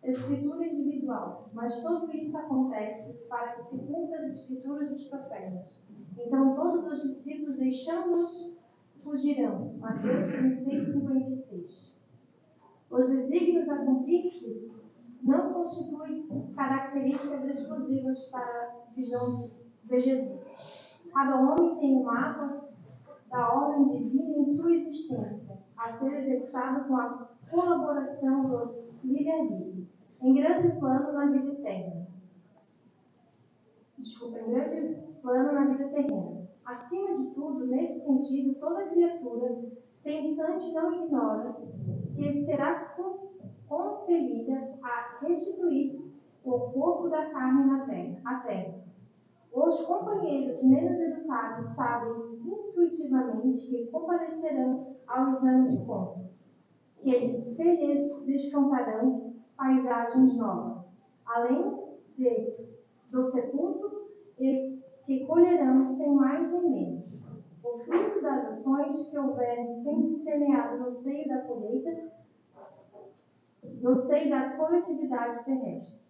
escritura individual, mas tudo isso acontece para que se cumpra as escrituras dos profetas. Então todos os discípulos, deixando-os, fugirão. Mateus 26:56. Os desígnios a cumprir-se não constituem características exclusivas para a visão de Jesus. Cada homem tem um mapa da ordem divina em sua existência, a ser executado com a colaboração do livre-arbítrio, em grande plano na vida terrena. Acima de tudo, nesse sentido, toda criatura pensante não ignora que será compelida a restituir o corpo da carne à terra. Os companheiros menos educados sabem intuitivamente que comparecerão ao exame de contas, que se lhes desfrontarão paisagens novas, além do sepulcro, e que colherão sem mais nem menos o fruto das ações que houverem sempre semeado no seio da colheita, no seio da coletividade terrestre.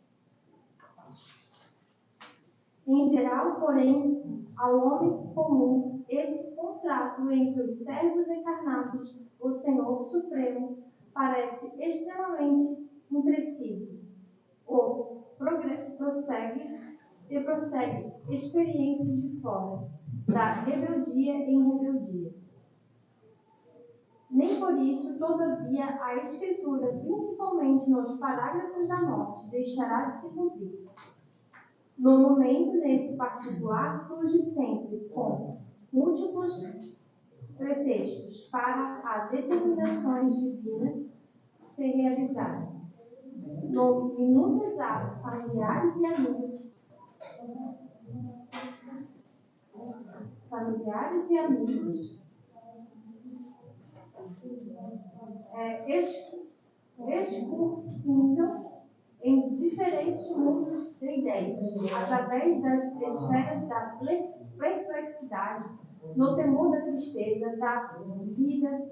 Em geral, porém, ao homem comum, esse contrato entre os servos encarnados, o Senhor Supremo, parece extremamente impreciso. Prossegue experiências de fora, da rebeldia em rebeldia. Nem por isso, todavia, a Escritura, principalmente nos parágrafos da morte, deixará de se cumprir. No momento, nesse particular, surge sempre com múltiplos pretextos para as determinações divinas se realizarem. No minuto exato, familiares e amigos excursinam em diferentes mundos de ideias, através das esferas da perplexidade, no temor da tristeza, da vida,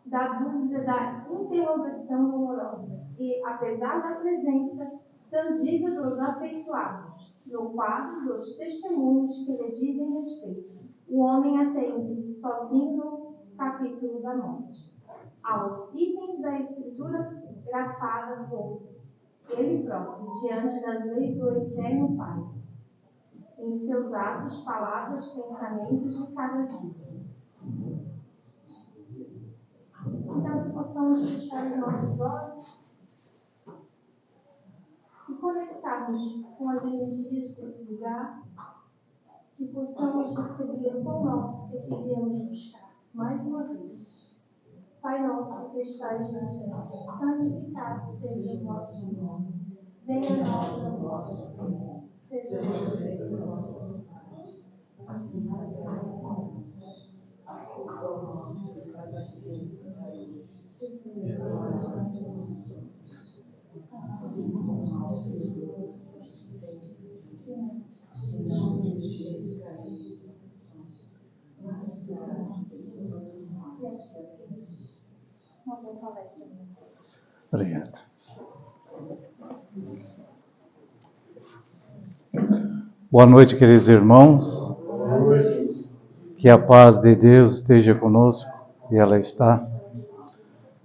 da dúvida, da interrogação dolorosa, e apesar da presença tangível dos afeiçoados, no quadro dos testemunhos que lhe dizem respeito, o homem atende, sozinho no capítulo da morte, aos itens da escritura grafada por ele próprio, diante das leis do Eterno Pai, em seus atos, palavras, pensamentos de cada dia. Então, que possamos fechar os nossos olhos e conectarmos com as energias desse lugar, que possamos receber o pão nosso que aqui viemos buscar, mais uma vez. Pai nosso que estais no céu, santificado seja o vosso nome. Venha a nós o vosso reino. Seja feita a vossa vontade, assim na terra como no céu. O pão nosso de cada dia nos dai hoje. Perdoai as nossas ofensas, assim como nós perdoamos aos que têm pedido. E não nos deixeis cair em tentações, mas livrai-nos do mal. E assim seja. Uma boa palestra. Obrigado. Boa noite, queridos irmãos. Boa noite. Que a paz de Deus esteja conosco, e ela está.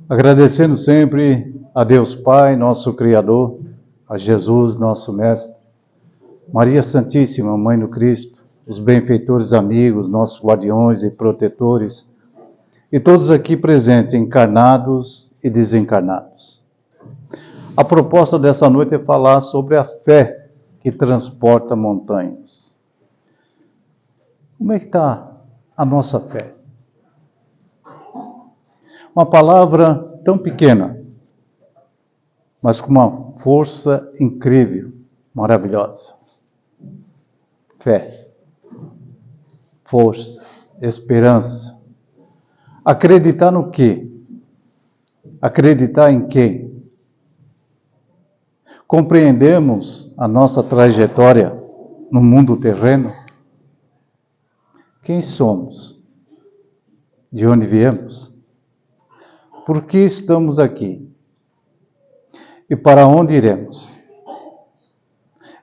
Agradecendo sempre a Deus Pai, nosso Criador, a Jesus, nosso Mestre, Maria Santíssima, Mãe do Cristo, os benfeitores amigos, nossos guardiões e protetores, e todos aqui presentes, encarnados e desencarnados. A proposta dessa noite é falar sobre a fé que transporta montanhas. Como é que está a nossa fé? Uma palavra tão pequena, mas com uma força incrível, maravilhosa. Fé, força, esperança. Acreditar no quê? Acreditar em quem? Compreendemos a nossa trajetória no mundo terreno? Quem somos? De onde viemos? Por que estamos aqui? E para onde iremos?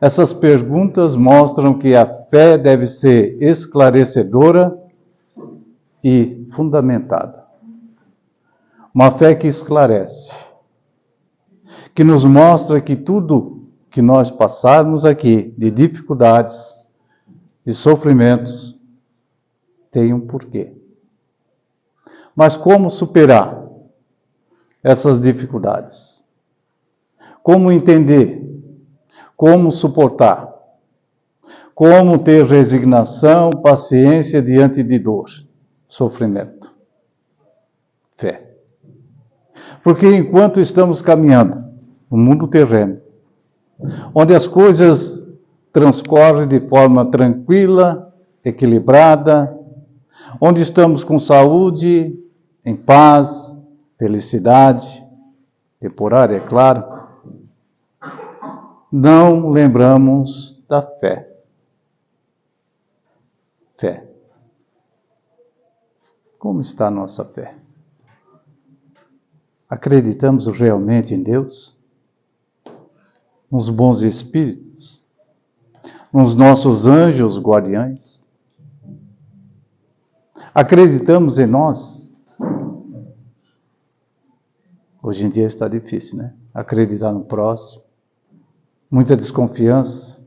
Essas perguntas mostram que a fé deve ser esclarecedora e fundamentada. Uma fé que esclarece, que nos mostra que tudo que nós passarmos aqui, de dificuldades, de sofrimentos, tem um porquê. Mas como superar essas dificuldades? Como entender? Como suportar? Como ter resignação, paciência diante de dor, sofrimento? Fé. Porque enquanto estamos caminhando no mundo terreno, onde as coisas transcorrem de forma tranquila, equilibrada, onde estamos com saúde, em paz, felicidade, temporária, é claro, não lembramos da fé. Fé. Como está a nossa fé? Acreditamos realmente em Deus? Nos bons espíritos? Nos nossos anjos guardiães? Acreditamos em nós? Hoje em dia está difícil, né? Acreditar no próximo. Muita desconfiança.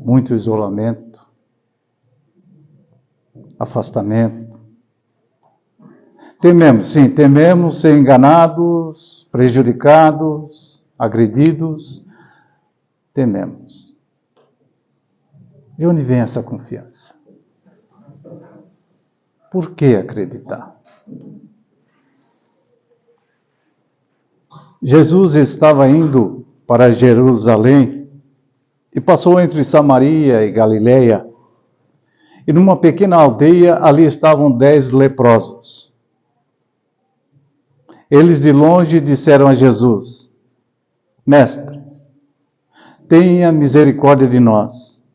Muito isolamento. Afastamento. Tememos, sim, tememos ser enganados, prejudicados, agredidos. Tememos. De onde vem essa confiança? Por que acreditar? Jesus estava indo para Jerusalém e passou entre Samaria e Galileia. E numa pequena aldeia, ali estavam 10 leprosos. Eles de longe disseram a Jesus: Mestre, tenha misericórdia de nós.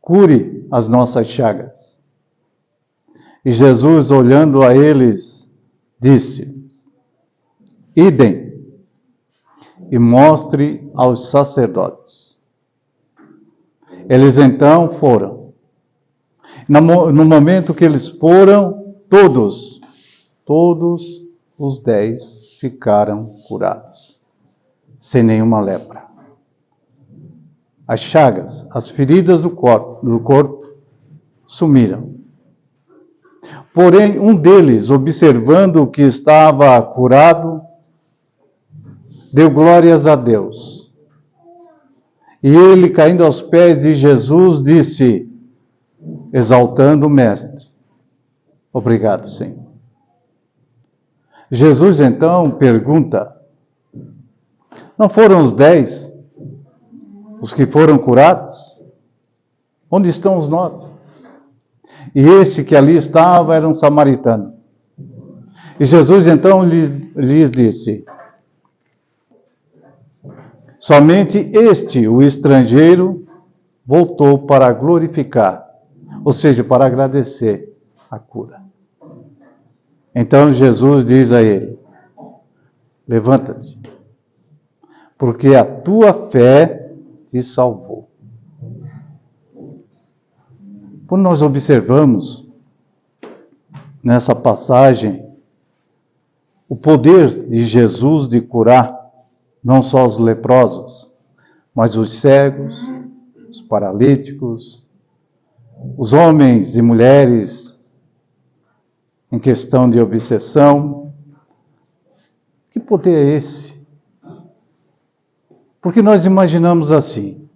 Cure as nossas chagas. E Jesus, olhando a eles, disse: Idem, e mostre aos sacerdotes. Eles então foram. No momento que eles foram, todos os 10 ficaram curados, sem nenhuma lepra. As chagas, as feridas do corpo sumiram. Porém, um deles, observando que estava curado, deu glórias a Deus. E ele, caindo aos pés de Jesus, disse, exaltando o Mestre: Obrigado, Senhor. Jesus então pergunta: Não foram os 10 os que foram curados? Onde estão os 9? E este que ali estava era um samaritano. E Jesus então lhes disse: Somente este, o estrangeiro, voltou para glorificar, ou seja, para agradecer a cura. Então Jesus diz a ele: Levanta-te, porque a tua fé te salvou. Quando nós observamos nessa passagem o poder de Jesus de curar não só os leprosos, mas os cegos, os paralíticos, os homens e mulheres em questão de obsessão. Que poder é esse? Porque nós imaginamos assim: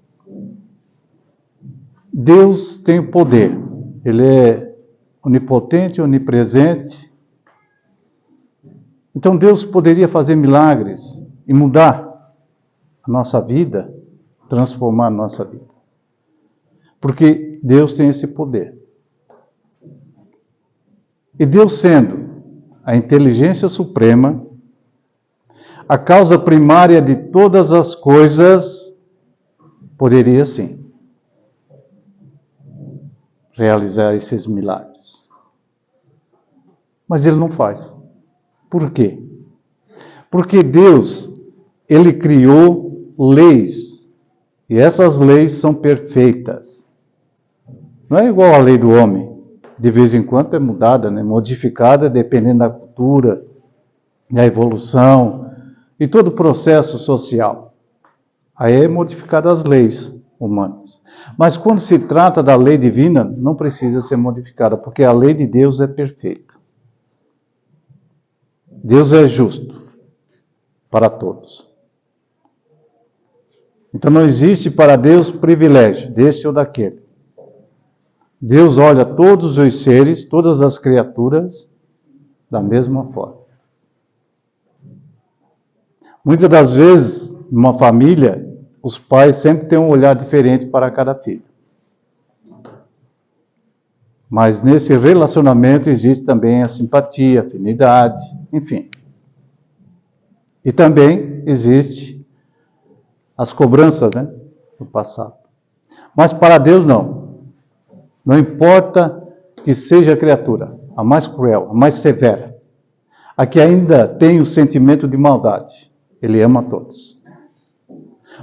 Deus tem o poder, Ele é onipotente, onipresente. Então Deus poderia fazer milagres e mudar a nossa vida, transformar a nossa vida. Porque Deus tem esse poder. E Deus, sendo a inteligência suprema, a causa primária de todas as coisas, poderia sim realizar esses milagres. Mas Ele não faz. Por quê? Porque Deus, Ele criou leis. E essas leis são perfeitas. Não é igual à lei do homem. De vez em quando é mudada, né? Modificada, dependendo da cultura, da evolução e todo o processo social. Aí é modificada as leis humanas. Mas quando se trata da lei divina, não precisa ser modificada, porque a lei de Deus é perfeita. Deus é justo para todos. Então não existe para Deus privilégio desse ou daquele. Deus olha todos os seres, todas as criaturas, da mesma forma. Muitas das vezes, numa família, os pais sempre têm um olhar diferente para cada filho. Mas nesse relacionamento existe também a simpatia, a afinidade, enfim. E também existe as cobranças, né, do passado. Mas para Deus não. Não importa que seja a criatura, a mais cruel, a mais severa, a que ainda tem o sentimento de maldade, Ele ama a todos.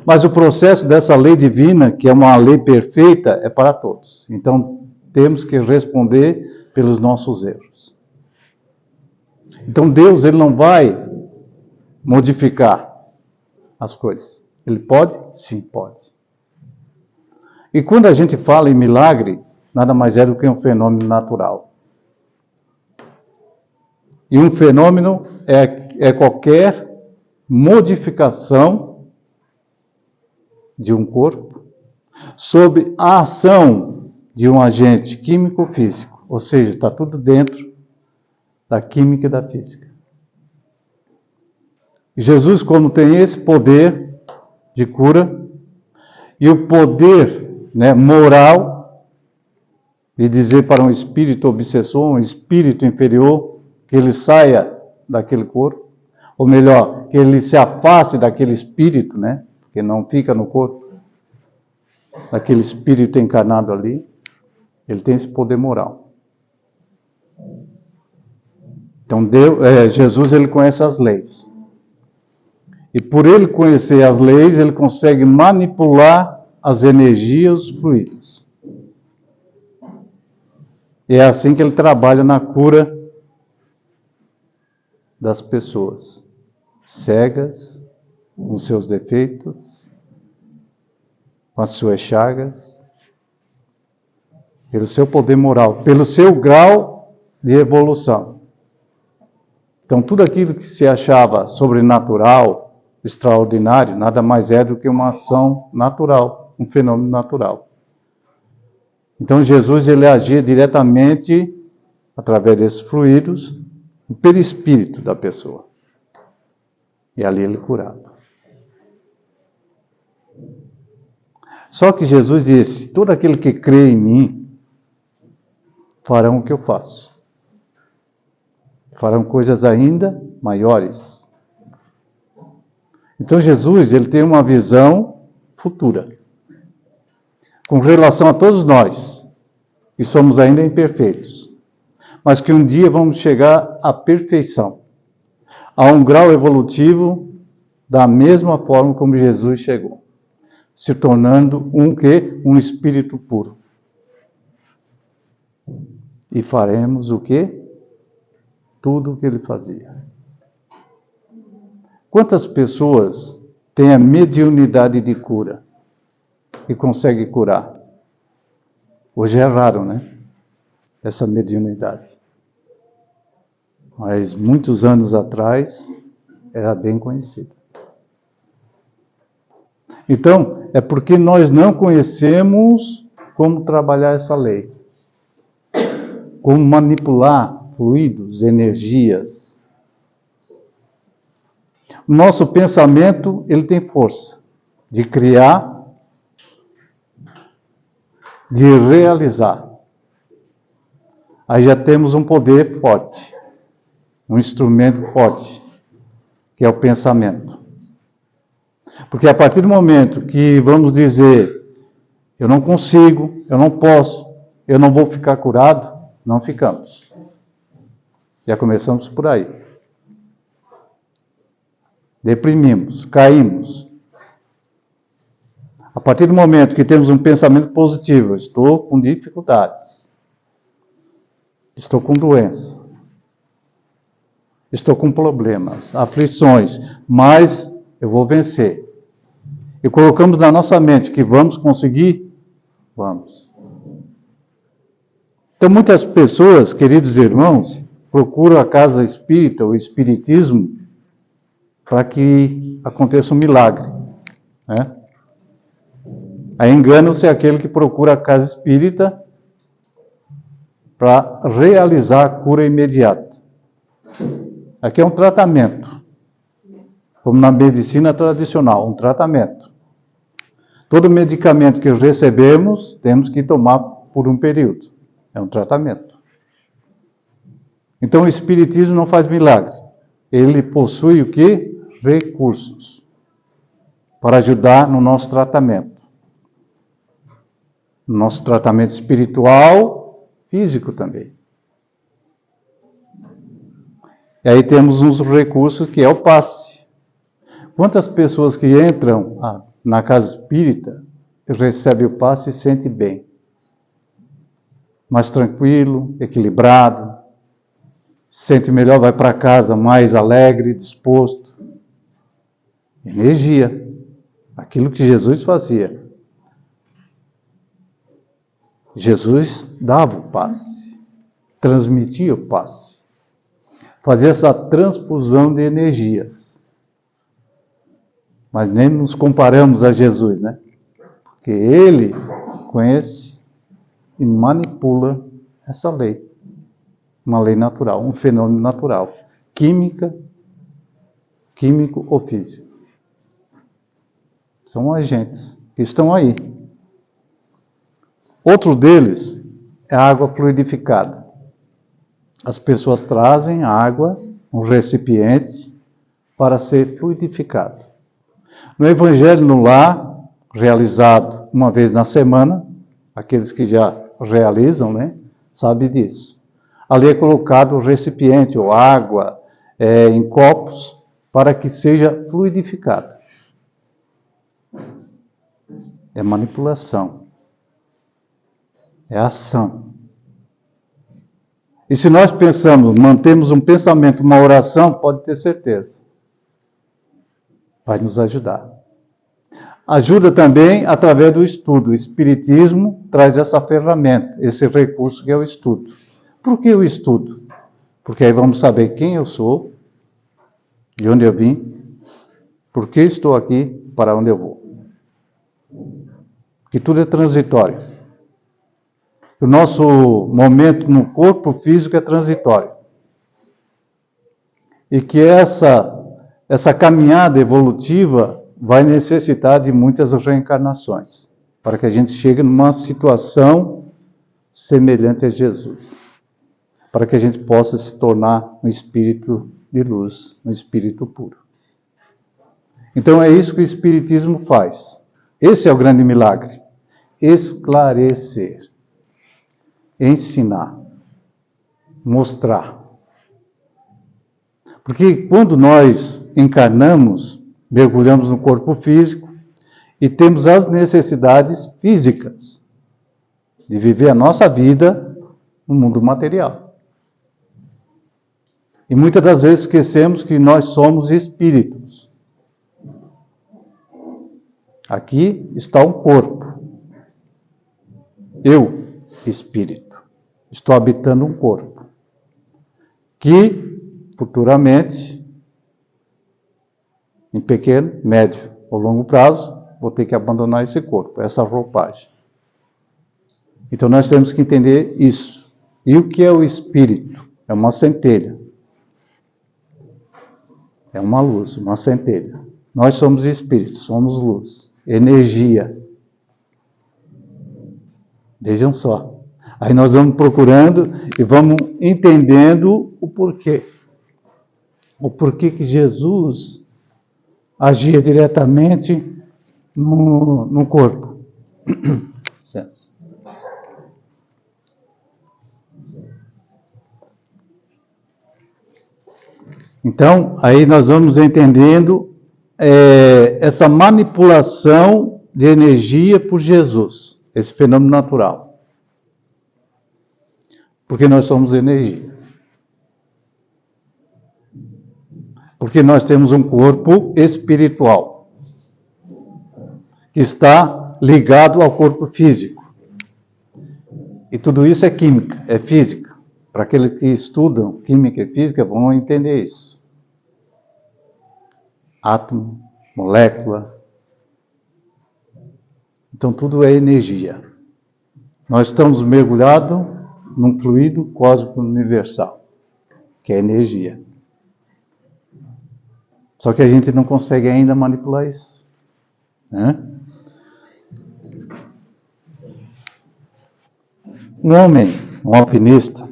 Mas o processo dessa lei divina, que é uma lei perfeita, é para todos. Então, temos que responder pelos nossos erros. Então, Deus, Ele não vai modificar as coisas. Ele pode? Sim, pode. E quando a gente fala em milagre, nada mais é do que um fenômeno natural. E um fenômeno é qualquer modificação de um corpo sob a ação de um agente químico ou físico. Ou seja, está tudo dentro da química e da física. Jesus, como tem esse poder de cura e o poder, né, moral, de dizer para um espírito obsessor, um espírito inferior, que ele saia daquele corpo, ou melhor, que ele se afaste daquele espírito, né, que não fica no corpo, daquele espírito encarnado ali, ele tem esse poder moral. Então, Jesus, ele conhece as leis. E por ele conhecer as leis, ele consegue manipular as energias, os fluidos. E é assim que ele trabalha na cura das pessoas cegas, com seus defeitos, com as suas chagas, pelo seu poder moral, pelo seu grau de evolução. Então, tudo aquilo que se achava sobrenatural, extraordinário, nada mais é do que uma ação natural, um fenômeno natural. Então, Jesus, ele agia diretamente, através desses fluidos, no perispírito da pessoa. E ali ele curava. Só que Jesus disse, todo aquele que crê em mim, farão o que eu faço. Farão coisas ainda maiores. Então, Jesus, ele tem uma visão futura. Com relação a todos nós, que somos ainda imperfeitos, mas que um dia vamos chegar à perfeição, a um grau evolutivo da mesma forma como Jesus chegou, se tornando um espírito puro. E faremos o quê? Tudo o que ele fazia. Quantas pessoas têm a mediunidade de cura? E consegue curar. Hoje é raro, né? Essa mediunidade. Mas muitos anos atrás era bem conhecida. Então, é porque nós não conhecemos como trabalhar essa lei. Como manipular fluidos, energias. O nosso pensamento, ele tem força de criar, de realizar. Aí já temos um poder forte, um instrumento forte, que é o pensamento. Porque a partir do momento que vamos dizer, eu não consigo, eu não posso, eu não vou ficar curado, não ficamos. Já começamos por aí. deprimimos, caímos. A partir do momento que temos um pensamento positivo, estou com dificuldades, estou com doença, estou com problemas, aflições, mas eu vou vencer. E colocamos na nossa mente que vamos conseguir, vamos. Então muitas pessoas, queridos irmãos, procuram a casa espírita, o espiritismo, para que aconteça um milagre, né? Aí engana-se aquele que procura a casa espírita para realizar a cura imediata. Aqui é um tratamento, como na medicina tradicional, um tratamento. Todo medicamento que recebemos, temos que tomar por um período. É um tratamento. Então o espiritismo não faz milagre. Ele possui o quê? Recursos para ajudar no nosso tratamento. Nosso tratamento espiritual, físico também. E aí temos uns recursos que é o passe. Quantas pessoas que entram na casa espírita, recebem o passe e se sentem bem? Mais tranquilo, equilibrado, se sente melhor, vai para casa mais alegre, disposto. Energia. Aquilo que Jesus fazia. Jesus dava o passe, transmitia o passe, fazia essa transfusão de energias. Mas nem nos comparamos a Jesus, né? Porque ele conhece e manipula essa lei. Uma lei natural, um fenômeno natural. Químico ou físico. São agentes que estão aí. Outro deles é a água fluidificada. As pessoas trazem a água, um recipiente, para ser fluidificado. No Evangelho no Lar, realizado uma vez na semana, aqueles que já realizam, né, sabem disso. Ali é colocado o recipiente ou água em copos para que seja fluidificado. É manipulação. É ação. E se nós pensamos, mantemos um pensamento, uma oração, pode ter certeza. Vai nos ajudar. Ajuda também através do estudo. O Espiritismo traz essa ferramenta, esse recurso que é o estudo. Por que o estudo? Porque aí vamos saber quem eu sou, de onde eu vim, por que estou aqui, para onde eu vou. Porque tudo é transitório. O nosso momento no corpo físico é transitório. E que essa caminhada evolutiva vai necessitar de muitas reencarnações, para que a gente chegue numa situação semelhante a Jesus. Para que a gente possa se tornar um espírito de luz, um espírito puro. Então é isso que o Espiritismo faz. Esse é o grande milagre. Esclarecer. Ensinar, mostrar. Porque quando nós encarnamos, mergulhamos no corpo físico e temos as necessidades físicas de viver a nossa vida no mundo material. E muitas das vezes esquecemos que nós somos espíritos. Aqui está um corpo. Eu, espírito. Estou habitando um corpo que, futuramente, em pequeno, médio ou longo prazo, vou ter que abandonar esse corpo, essa roupagem. Então nós temos que entender isso. E o que é o espírito? É uma centelha. É uma luz, uma centelha. Nós somos espíritos, somos luz, energia. Vejam só. Aí nós vamos procurando e vamos entendendo o porquê. O porquê que Jesus agia diretamente no corpo. Então, aí nós vamos entendendo essa manipulação de energia por Jesus, esse fenômeno natural. Porque nós somos energia. Porque nós temos um corpo espiritual que está ligado ao corpo físico. E tudo isso é química, é física. Para aqueles que estudam química e física vão entender isso. Átomo, molécula. Então tudo é energia. Nós estamos mergulhados num fluido cósmico universal, que é energia. Só que a gente não consegue ainda manipular isso, né? Um homem, um alpinista,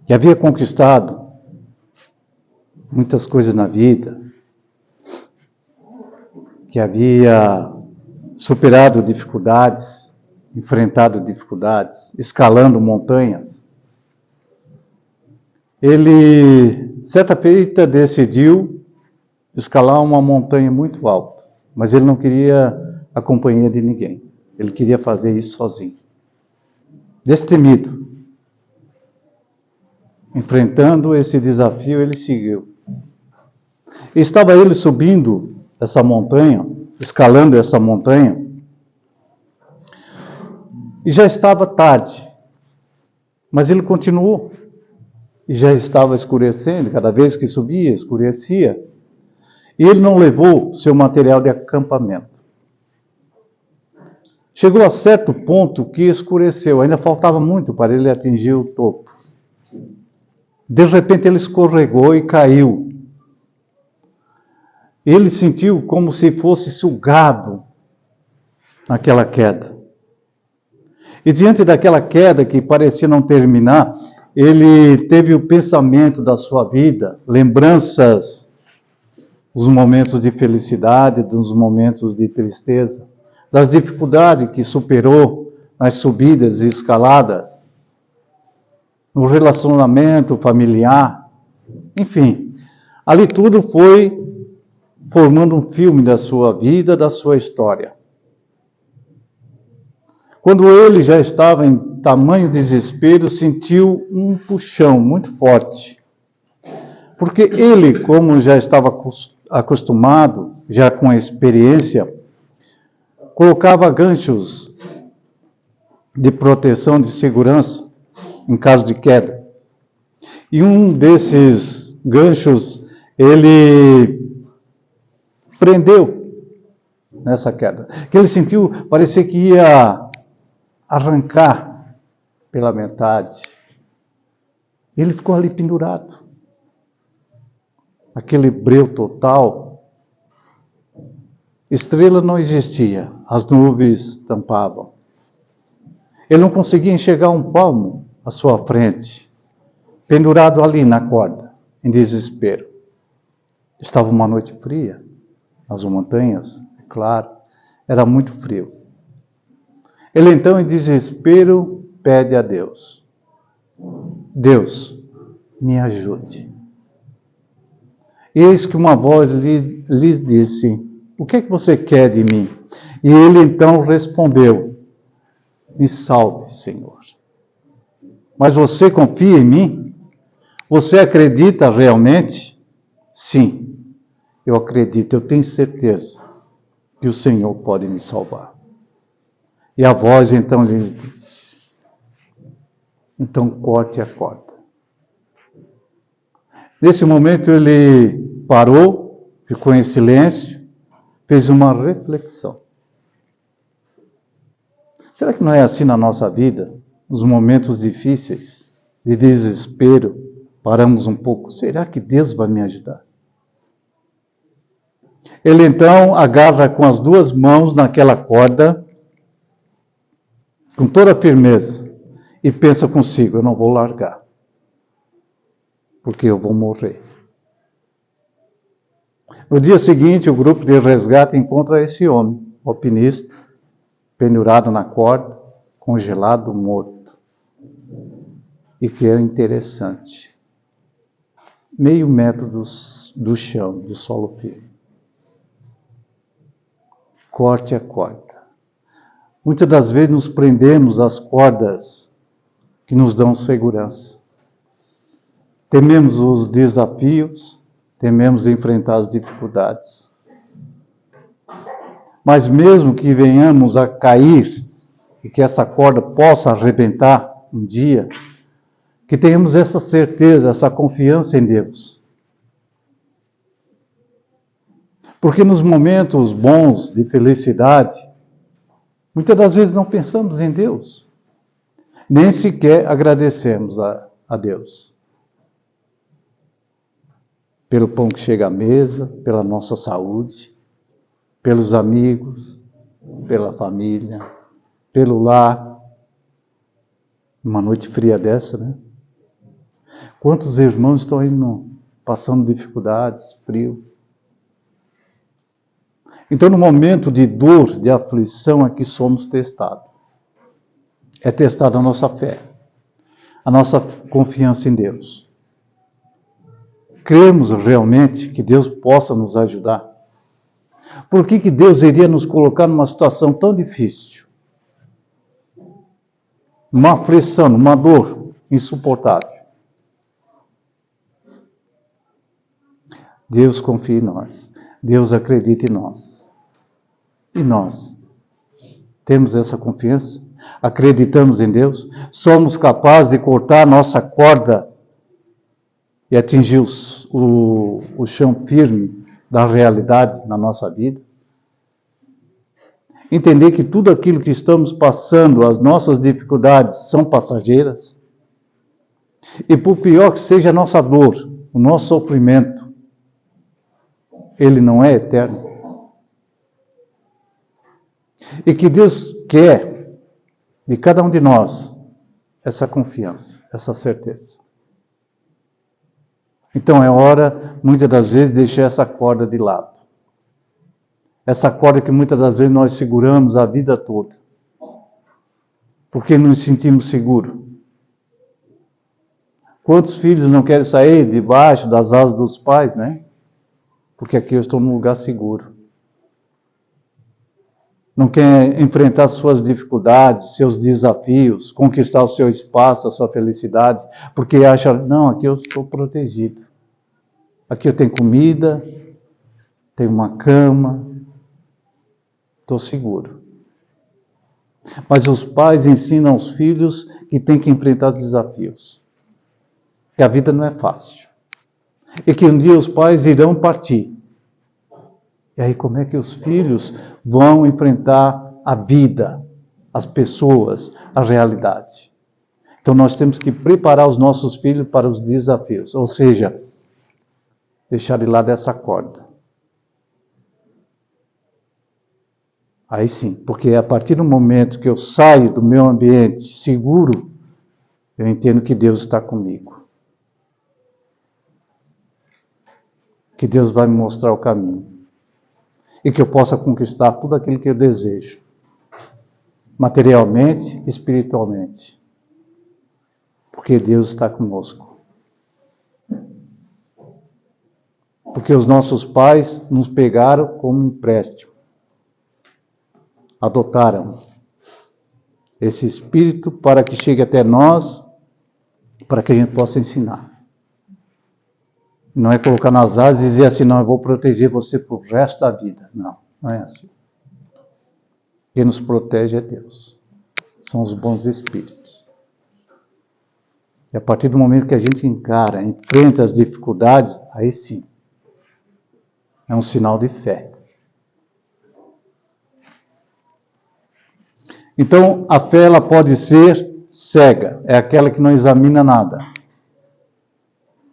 que havia conquistado muitas coisas na vida, que havia superado dificuldades, enfrentado dificuldades, escalando montanhas. Ele, certa feita, decidiu escalar uma montanha muito alta, mas ele não queria a companhia de ninguém. Ele queria fazer isso sozinho. Destemido. Enfrentando esse desafio, ele seguiu. E estava ele subindo essa montanha, escalando essa montanha, e já estava tarde, mas ele continuou. E já estava escurecendo, cada vez que subia, escurecia. E ele não levou seu material de acampamento. Chegou a certo ponto que escureceu, ainda faltava muito para ele atingir o topo. De repente ele escorregou e caiu. Ele sentiu como se fosse sugado naquela queda. E diante daquela queda que parecia não terminar, ele teve o pensamento da sua vida, lembranças dos momentos de felicidade, dos momentos de tristeza, das dificuldades que superou nas subidas e escaladas, no relacionamento familiar, enfim, ali tudo foi formando um filme da sua vida, da sua história. Quando ele já estava em tamanho desespero, sentiu um puxão muito forte. Porque ele, como já estava acostumado, já com a experiência, colocava ganchos de proteção, de segurança, em caso de queda. E um desses ganchos, ele prendeu nessa queda. Que ele sentiu, parecia que ia arrancar pela metade. Ele ficou ali pendurado. Aquele breu total. Estrela não existia, as nuvens tampavam. Ele não conseguia enxergar um palmo à sua frente, pendurado ali na corda, em desespero. Estava uma noite fria, nas montanhas, é claro, era muito frio. Ele então, em desespero, pede a Deus: Deus, me ajude. Eis que uma voz lhes disse: o que é que você quer de mim? E ele então respondeu: me salve, Senhor. Mas você confia em mim? Você acredita realmente? Sim, eu acredito, eu tenho certeza que o Senhor pode me salvar. E a voz então lhes disse: então corte a corda. Nesse momento ele parou, ficou em silêncio, fez uma reflexão. Será que não é assim na nossa vida? Nos momentos difíceis, de desespero, paramos um pouco. Será que Deus vai me ajudar? Ele então agarra com as duas mãos naquela corda, com toda a firmeza, e pensa consigo: eu não vou largar, porque eu vou morrer. No dia seguinte, o grupo de resgate encontra esse homem, alpinista, pendurado na corda, congelado, morto. E que é interessante, meio metro do chão, do solo firme. corte a corda. Muitas das vezes nos prendemos às cordas que nos dão segurança. Tememos os desafios, tememos enfrentar as dificuldades. Mas mesmo que venhamos a cair e que essa corda possa arrebentar um dia, que tenhamos essa certeza, essa confiança em Deus. Porque nos momentos bons de felicidade, muitas das vezes não pensamos em Deus, nem sequer agradecemos a Deus. Pelo pão que chega à mesa, pela nossa saúde, pelos amigos, pela família, pelo lar. Uma noite fria dessa, né? Quantos irmãos estão aí passando dificuldades, frio? Então, no momento de dor, de aflição, é que somos testados. É testada a nossa fé, a nossa confiança em Deus. Cremos realmente que Deus possa nos ajudar. Por que Deus iria nos colocar numa situação tão difícil? Numa aflição, numa dor insuportável. Deus confia em nós. Deus acredita em nós. E nós? Temos essa confiança? Acreditamos em Deus? Somos capazes de cortar a nossa corda e atingir o chão firme da realidade na nossa vida? Entender que tudo aquilo que estamos passando, as nossas dificuldades, são passageiras? E por pior que seja a nossa dor, o nosso sofrimento, ele não é eterno. E que Deus quer de cada um de nós essa confiança, essa certeza. Então é hora, muitas das vezes, de deixar essa corda de lado. Essa corda que muitas das vezes nós seguramos a vida toda. Porque nos sentimos seguros. Quantos filhos não querem sair debaixo das asas dos pais, né? Porque aqui eu estou num lugar seguro. Não quer enfrentar suas dificuldades, seus desafios, conquistar o seu espaço, a sua felicidade, porque acha, não, aqui eu estou protegido. Aqui eu tenho comida, tenho uma cama, estou seguro. Mas os pais ensinam aos filhos que têm que enfrentar desafios. Que a vida não é fácil. E que um dia os pais irão partir. E aí como é que os filhos vão enfrentar a vida, as pessoas, a realidade? Então nós temos que preparar os nossos filhos para os desafios. Ou seja, deixar de lado essa corda. Aí sim, porque a partir do momento que eu saio do meu ambiente seguro, eu entendo que Deus está comigo. Que Deus vai me mostrar o caminho. E que eu possa conquistar tudo aquilo que eu desejo. Materialmente, espiritualmente. Porque Deus está conosco. Porque os nossos pais nos pegaram como empréstimo. Adotaram esse espírito para que chegue até nós, para que a gente possa ensinar. Não é colocar nas asas e dizer assim, não, eu vou proteger você para o resto da vida. Não, não é assim. Quem nos protege é Deus. São os bons espíritos. E a partir do momento que a gente encara, enfrenta as dificuldades, aí sim, é um sinal de fé. Então, a fé ela pode ser cega, é aquela que não examina nada.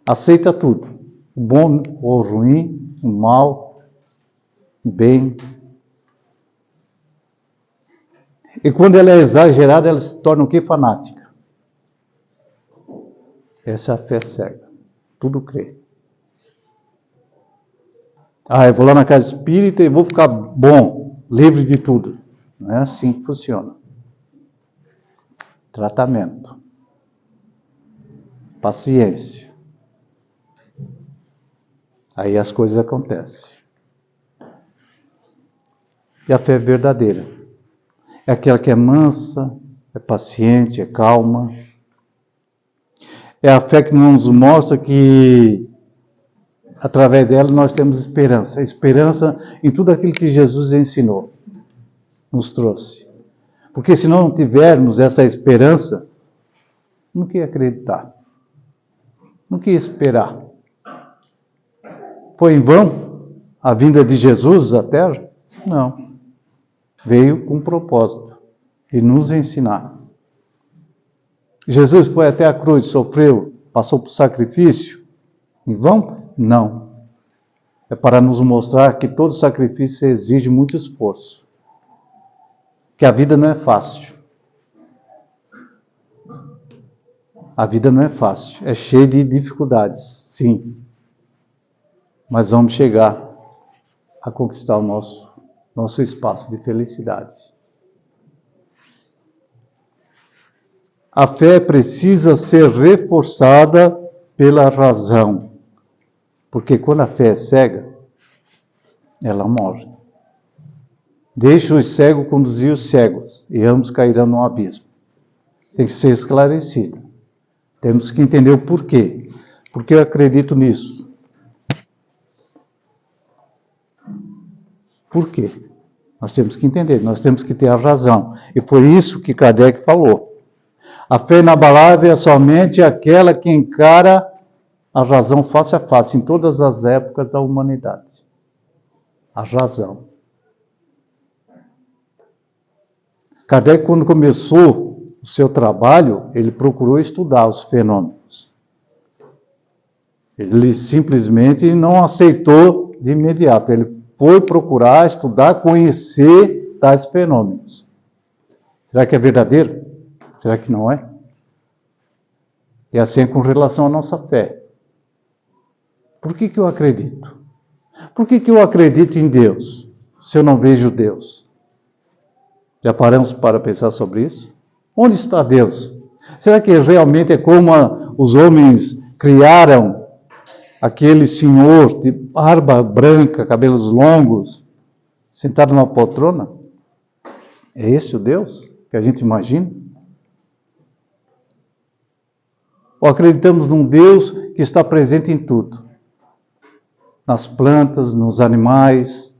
Aceita tudo, o bom ou o ruim, o mal, o bem. E quando ela é exagerada, ela se torna o quê? Fanática. Essa é a fé cega. Tudo crê. Eu vou lá na casa espírita e vou ficar bom, livre de tudo. Não é assim que funciona. Tratamento. Paciência. Aí as coisas acontecem. E a fé verdadeira é aquela que é mansa, é paciente, é calma. É a fé que nos mostra que, através dela, nós temos esperança. Esperança em tudo aquilo que Jesus ensinou, nos trouxe. Porque se não tivermos essa esperança, no que acreditar? No que esperar? Foi em vão a vinda de Jesus à Terra? Não. Veio com um propósito, de nos ensinar. Jesus foi até a cruz, sofreu, passou por sacrifício? Em vão? Não. É para nos mostrar que todo sacrifício exige muito esforço. Que a vida não é fácil. A vida não é fácil, é cheia de dificuldades, sim. Mas vamos chegar a conquistar o nosso espaço de felicidade. A fé precisa ser reforçada pela razão. Porque quando a fé é cega, ela morre. Deixa os cegos conduzir os cegos, e ambos cairão no abismo. Tem que ser esclarecido. Temos que entender o porquê. Porque eu acredito nisso. Por quê? Nós temos que entender, nós temos que ter a razão. E foi isso que Kardec falou. A fé inabalável é somente aquela que encara a razão face a face, em todas as épocas da humanidade. A razão. Kardec, quando começou o seu trabalho, ele procurou estudar os fenômenos. Ele simplesmente não aceitou de imediato. Ele foi procurar estudar, conhecer tais fenômenos. Será que é verdadeiro? Será que não é? E assim com relação à nossa fé. Por que eu acredito? Por que eu acredito em Deus, se eu não vejo Deus? Já paramos para pensar sobre isso? Onde está Deus? Será que realmente é como os homens criaram aquele senhor de barba branca, cabelos longos, sentado numa poltrona? É esse o Deus que a gente imagina? Ou acreditamos num Deus que está presente em tudo? Nas plantas, nos animais,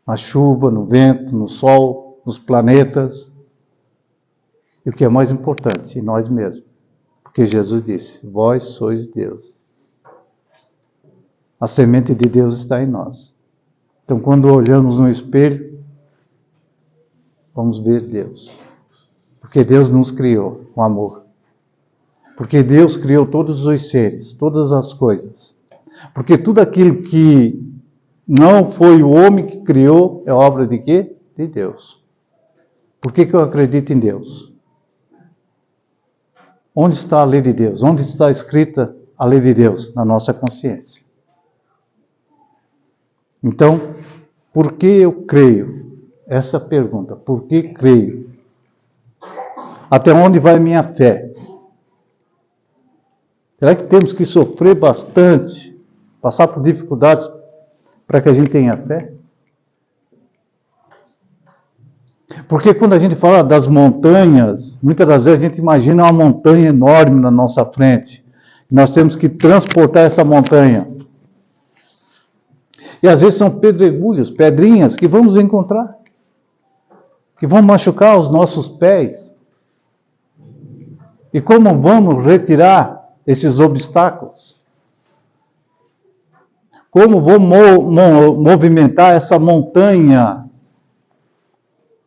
na chuva, no vento, no sol, nos planetas. E o que é mais importante, em nós mesmos. Porque Jesus disse, vós sois Deus. A semente de Deus está em nós. Então, quando olhamos no espelho, vamos ver Deus. Porque Deus nos criou com amor. Porque Deus criou todos os seres, todas as coisas. Porque tudo aquilo que não foi o homem que criou é obra de quê? De Deus. Por que eu acredito em Deus? Onde está a lei de Deus? Onde está escrita a lei de Deus? Na nossa consciência. Então, por que eu creio? Essa pergunta, por que creio? Até onde vai minha fé? Será que temos que sofrer bastante, passar por dificuldades para que a gente tenha fé? Porque quando a gente fala das montanhas, muitas das vezes a gente imagina uma montanha enorme na nossa frente. Nós temos que transportar essa montanha. E às vezes são pedregulhos, pedrinhas que vamos encontrar, que vão machucar os nossos pés. E como vamos retirar esses obstáculos? Como vou movimentar essa montanha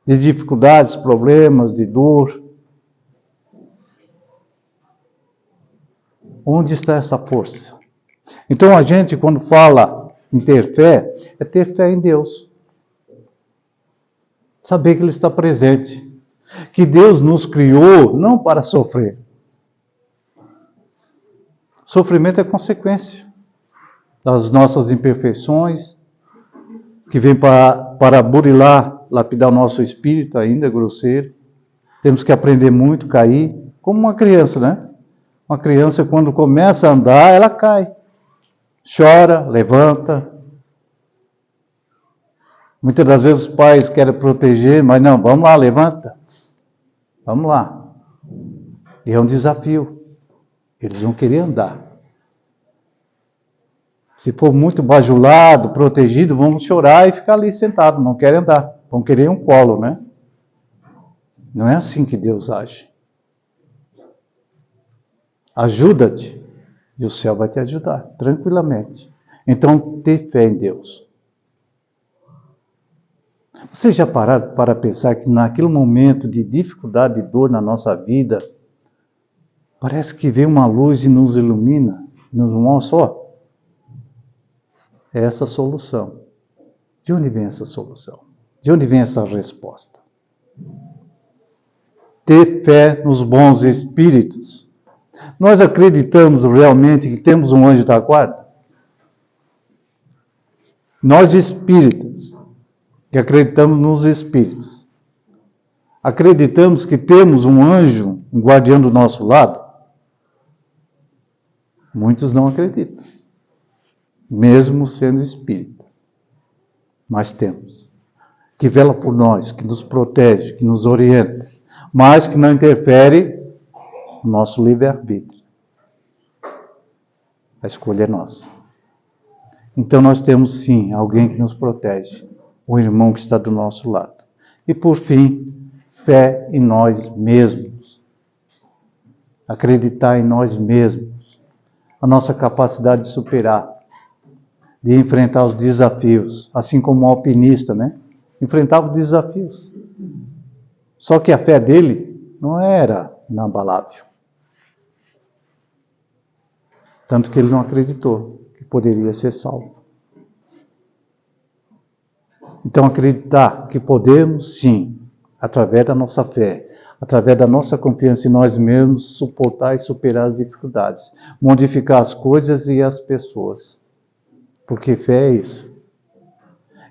de dificuldades, problemas, de dor? Onde está essa força? Então a gente, quando fala em ter fé, é ter fé em Deus. Saber que Ele está presente. Que Deus nos criou não para sofrer. Sofrimento é consequência das nossas imperfeições, que vem para burilar, lapidar o nosso espírito ainda, grosseiro. Temos que aprender muito, cair, como uma criança, né? Uma criança, quando começa a andar, ela cai. Chora, levanta. Muitas das vezes os pais querem proteger, mas não, vamos lá, levanta. Vamos lá. E é um desafio. Eles vão querer andar. Se for muito bajulado, protegido, vão chorar e ficar ali sentado, não querem andar. Vão querer um colo, né? Não é assim que Deus age. Ajuda-te e o céu vai te ajudar, tranquilamente. Então, ter fé em Deus. Vocês já pararam para pensar que naquele momento de dificuldade e dor na nossa vida, parece que vem uma luz e nos ilumina, nos mostra, ó, é essa solução. De onde vem essa solução? De onde vem essa resposta? Ter fé nos bons espíritos. Nós acreditamos realmente que temos um anjo da guarda? Nós espíritas, que acreditamos nos espíritos, acreditamos que temos um anjo, um guardião do nosso lado? Muitos não acreditam, mesmo sendo espírita. Mas temos, que vela por nós, que nos protege, que nos orienta, mas que não interfere no nosso livre-arbítrio. A escolha é nossa. Então nós temos sim alguém que nos protege, um irmão que está do nosso lado. E por fim, fé em nós mesmos. Acreditar em nós mesmos. A nossa capacidade de superar, de enfrentar os desafios, assim como o alpinista, né? Enfrentava os desafios. Só que a fé dele não era inabalável. Tanto que ele não acreditou que poderia ser salvo. Então, acreditar que podemos, sim, através da nossa fé, através da nossa confiança em nós mesmos, suportar e superar as dificuldades, modificar as coisas e as pessoas. Porque fé é isso.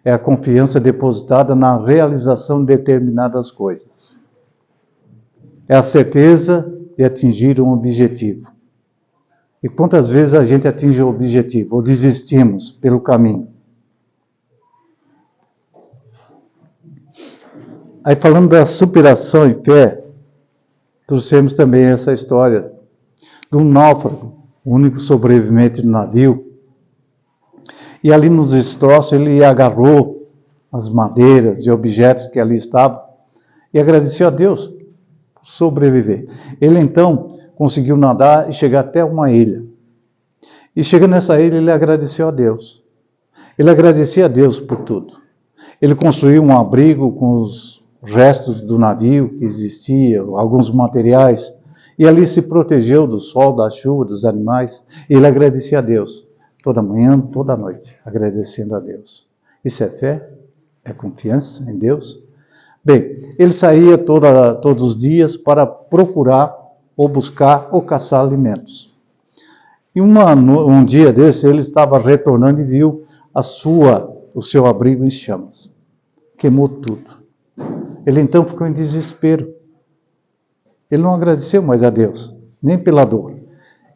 É a confiança depositada na realização de determinadas coisas. É a certeza de atingir um objetivo. E quantas vezes a gente atinge o objetivo ou desistimos pelo caminho? Aí falando da superação em fé, trouxemos também essa história de um náufrago, o único sobrevivente do navio. E ali nos destroços ele agarrou as madeiras e objetos que ali estavam e agradeceu a Deus por sobreviver. Ele então conseguiu nadar e chegar até uma ilha. E chegando nessa ilha, ele agradeceu a Deus. Ele agradecia a Deus por tudo. Ele construiu um abrigo com os restos do navio que existia, alguns materiais, e ali se protegeu do sol, da chuva, dos animais. E ele agradecia a Deus, toda manhã, toda noite, agradecendo a Deus. Isso é fé? É confiança em Deus? Bem, ele saía todos os dias para procurar, ou buscar, ou caçar alimentos. E um dia desse, ele estava retornando e viu o seu abrigo em chamas. Queimou tudo. Ele então ficou em desespero. Ele não agradeceu mais a Deus, nem pela dor.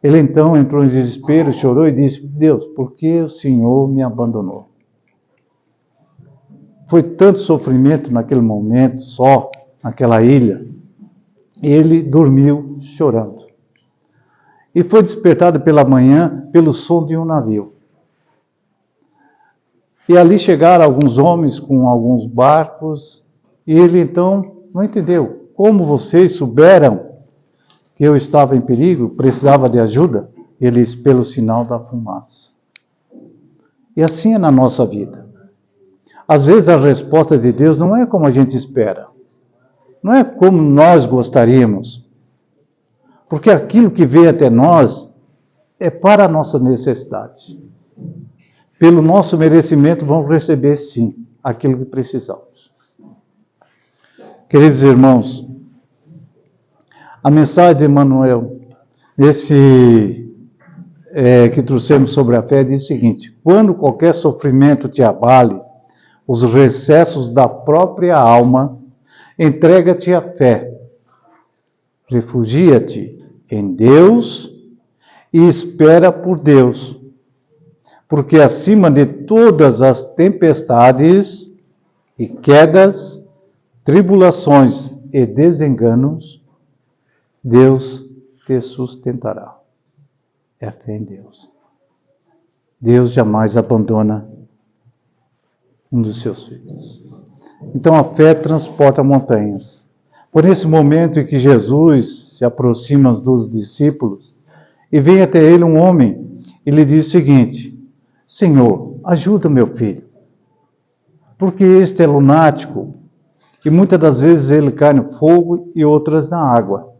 Ele então entrou em desespero, chorou e disse: Deus, por que o Senhor me abandonou? Foi tanto sofrimento naquele momento, só naquela ilha. Ele dormiu chorando. E foi despertado pela manhã pelo som de um navio. E ali chegaram alguns homens com alguns barcos, e ele então não entendeu. Como vocês souberam que eu estava em perigo, precisava de ajuda? Eles, pelo sinal da fumaça. E assim é na nossa vida. Às vezes a resposta de Deus não é como a gente espera. Não é como nós gostaríamos. Porque aquilo que veio até nós é para a nossa necessidade. Pelo nosso merecimento, vamos receber, sim, aquilo que precisamos. Queridos irmãos, a mensagem de Emmanuel, que trouxemos sobre a fé, diz o seguinte: quando qualquer sofrimento te abale, os recessos da própria alma, entrega-te à fé, refugia-te em Deus e espera por Deus, porque acima de todas as tempestades e quedas, tribulações e desenganos, Deus te sustentará. É a fé em Deus. Deus jamais abandona um dos seus filhos. Então a fé transporta montanhas. Por esse momento em que Jesus se aproxima dos discípulos e vem até ele um homem e lhe diz o seguinte: Senhor, ajuda meu filho, porque este é lunático e muitas das vezes ele cai no fogo e outras na água.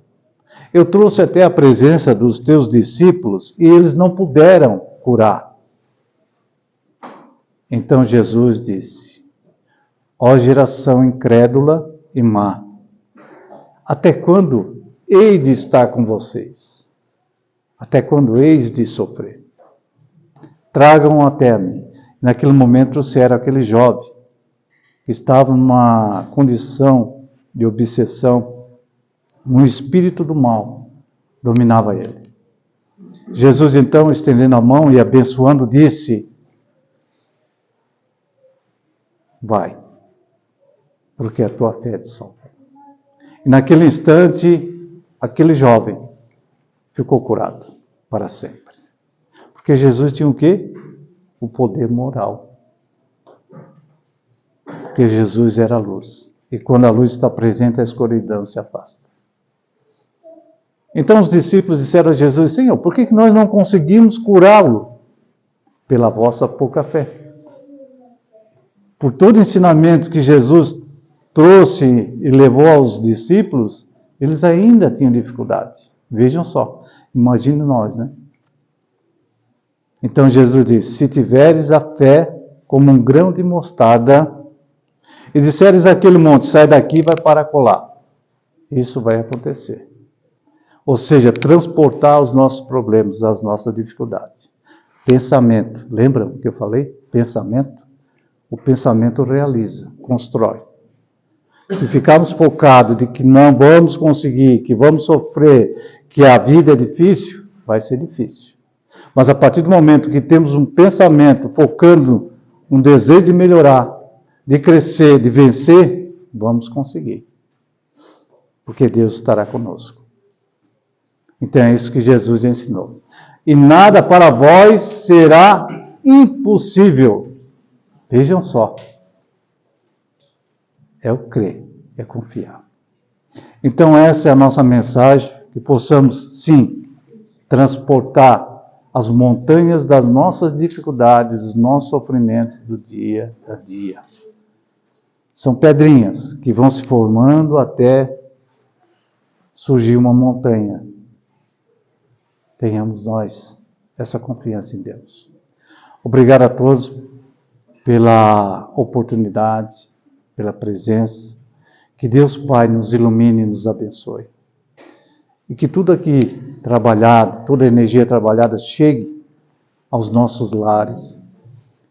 Eu trouxe até a presença dos teus discípulos e eles não puderam curar. Então Jesus disse: ó geração incrédula e má, até quando hei de estar com vocês? Até quando heis de sofrer? Tragam-o até a mim. Naquele momento trouxeram aquele jovem que estava numa condição de obsessão, um espírito do mal dominava ele. Jesus então, estendendo a mão e abençoando, disse: vai, porque a tua fé te salva. E naquele instante, aquele jovem ficou curado para sempre. Porque Jesus tinha o quê? O poder moral. Porque Jesus era a luz. E quando a luz está presente, a escuridão se afasta. Então os discípulos disseram a Jesus: Senhor, por que nós não conseguimos curá-lo? Pela vossa pouca fé. Por todo o ensinamento que Jesus trouxe e levou aos discípulos, eles ainda tinham dificuldade. Vejam só, imagine nós, né? Então Jesus disse: se tiveres a fé como um grão de mostarda, e disseres àquele monte, sai daqui e vai para colar, isso vai acontecer. Ou seja, transportar os nossos problemas, as nossas dificuldades. Pensamento, lembra o que eu falei? Pensamento. O pensamento realiza, constrói. Se ficarmos focados de que não vamos conseguir, que vamos sofrer, que a vida é difícil, vai ser difícil. Mas a partir do momento que temos um pensamento focando um desejo de melhorar, de crescer, de vencer, vamos conseguir. Porque Deus estará conosco. Então é isso que Jesus ensinou. E nada para vós será impossível. Vejam só. É o crer, é confiar. Então essa é a nossa mensagem, que possamos sim transportar as montanhas das nossas dificuldades, dos nossos sofrimentos do dia a dia. São pedrinhas que vão se formando até surgir uma montanha. Tenhamos nós essa confiança em Deus. Obrigado a todos pela oportunidade, pela presença. Que Deus Pai nos ilumine e nos abençoe. E que tudo aqui trabalhado, toda a energia trabalhada chegue aos nossos lares,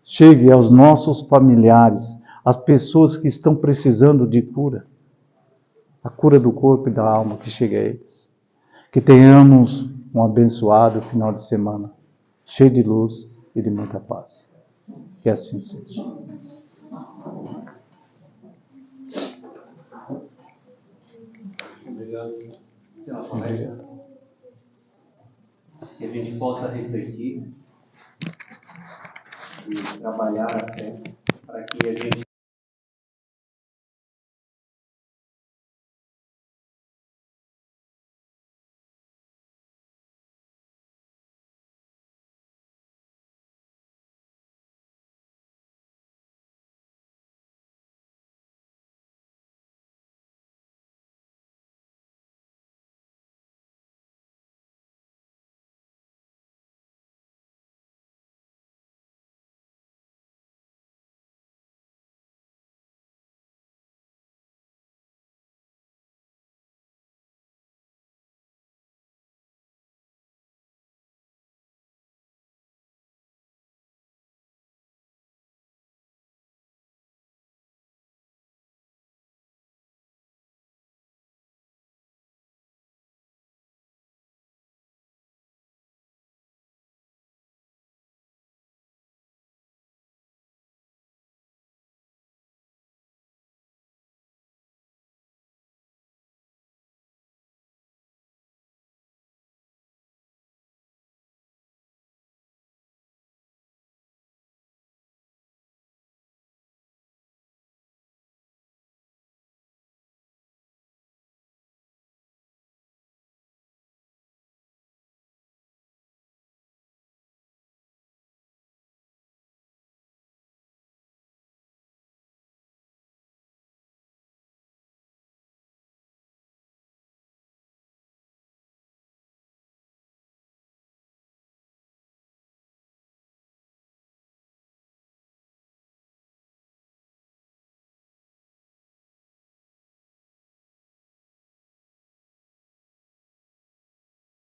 chegue aos nossos familiares, às pessoas que estão precisando de cura. A cura do corpo e da alma que chegue a eles. Que tenhamos um abençoado final de semana, cheio de luz e de muita paz. Que assim seja. Obrigado. Que a gente possa refletir e trabalhar a fé para que a gente